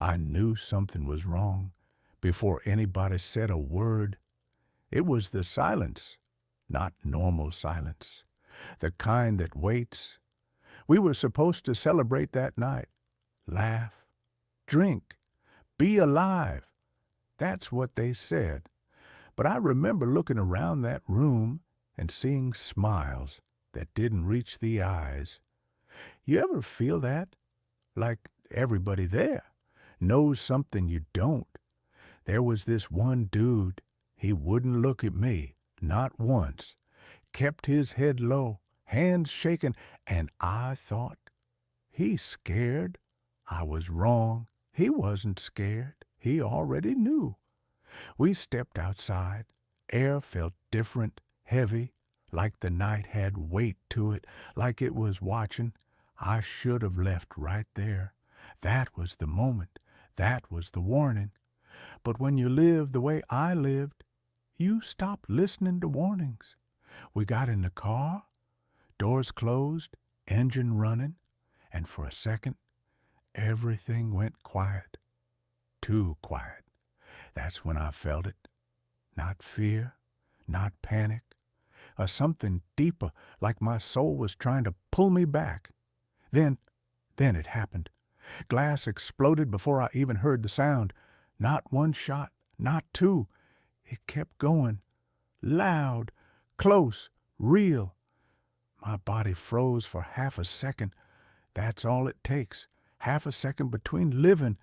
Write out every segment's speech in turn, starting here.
I knew something was wrong before anybody said a word. It was the silence, not normal silence, the kind that waits. We were supposed to celebrate that night, laugh, drink, be alive. That's what they said. But I remember looking around that room and seeing smiles that didn't reach the eyes. You ever feel that? Like everybody there knows something you don't. There was this one dude. He wouldn't look at me, not once. Kept his head low, hands shaking, and I thought, he's scared. I was wrong. He wasn't scared. He already knew. We stepped outside. Air felt different, heavy, like the night had weight to it, like it was watching. I should have left right there. That was the moment. That was the warning. But when you live the way I lived, you stop listening to warnings. We got in the car, doors closed, engine running, and for a second, everything went quiet. Too quiet. That's when I felt it. Not fear, not panic, or something deeper, like my soul was trying to pull me back. Then it happened. Glass exploded before I even heard the sound. Not one shot, not two. It kept going. Loud, close, real. My body froze for half a second. That's all it takes. Half a second between living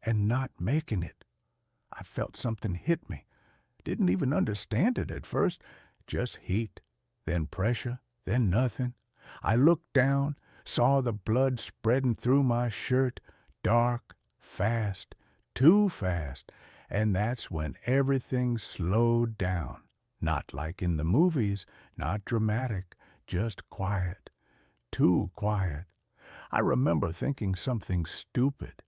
and not making it. I felt something hit me. Didn't even understand it at first. Just heat, then pressure, then nothing. I looked down, saw the blood spreading through my shirt, dark, fast, too fast, and that's when everything slowed down. Not like in the movies, not dramatic, just quiet, too quiet. I remember thinking something stupid,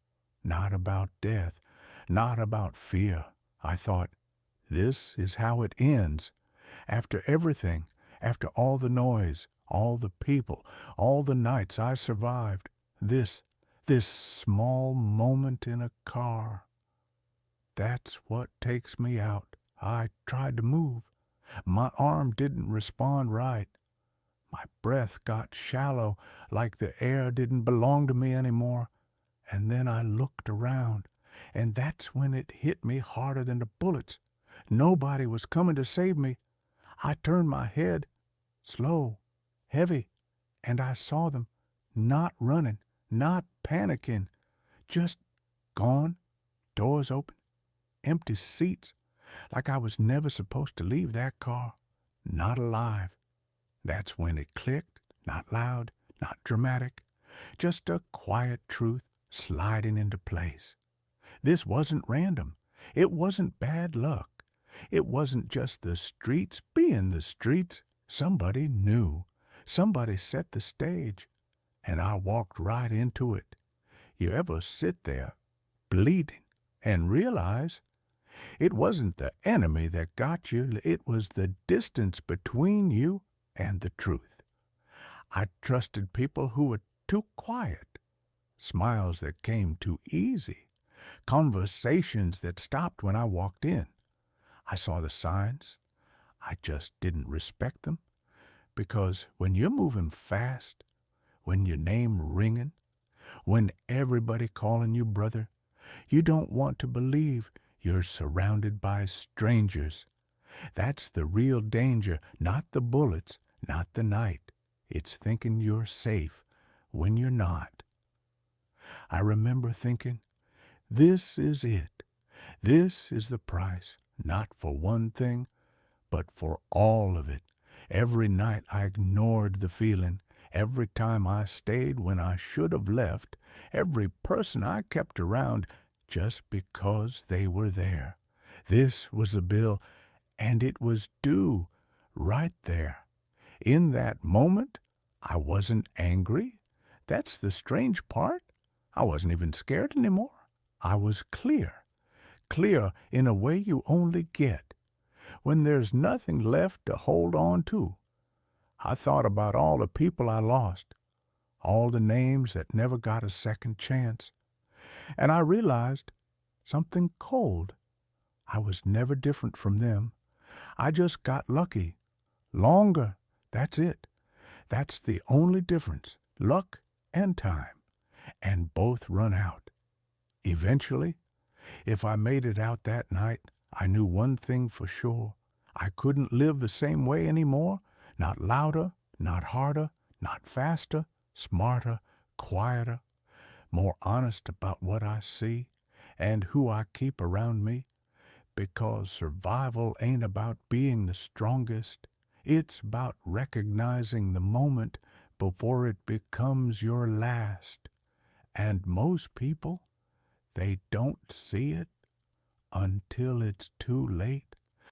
not about death, not about fear. I thought, this is how it ends. After everything, after all the noise, all the people, all the nights I survived, this small moment in a car. That's what takes me out. I tried to move. My arm didn't respond right. My breath got shallow, like the air didn't belong to me anymore. And then I looked around, and that's when it hit me harder than the bullets. Nobody was coming to save me. I turned my head, slow, heavy, and I saw them, not running, not panicking, just gone, doors open, empty seats, like I was never supposed to leave that car, not alive. That's when it clicked, not loud, not dramatic, just a quiet truth sliding into place. This wasn't random. It wasn't bad luck. It wasn't just the streets being the streets. Somebody knew. Somebody set the stage. And I walked right into it. You ever sit there, bleeding, and realize it wasn't the enemy that got you, it was the distance between you and the truth. I trusted people who were too quiet, smiles that came too easy, conversations that stopped when I walked in. I saw the signs. I just didn't respect them, because when you're moving fast, when your name ringing, when everybody calling you brother, you don't want to believe you're surrounded by strangers. That's the real danger, not the bullets, not the night. It's thinking you're safe when you're not. I remember thinking, this is it. This is the price, not for one thing, but for all of it. Every night I ignored the feeling. Every time I stayed when I should have left. Every person I kept around just because they were there. This was the bill, and it was due right there. In that moment, I wasn't angry. That's the strange part. I wasn't even scared anymore. I was clear. Clear in a way you only get when there's nothing left to hold on to. I thought about all the people I lost, all the names that never got a second chance, And I realized something cold. I was never different from them. I just got lucky. Longer. That's it. That's the only difference. Luck and time. And both run out. Eventually, if I made it out that night, I knew one thing for sure. I couldn't live the same way anymore. Not louder, not harder, not faster, smarter, quieter, more honest about what I see and who I keep around me. Because survival ain't about being the strongest. It's about recognizing the moment before it becomes your last. And most people, they don't see it until it's too late.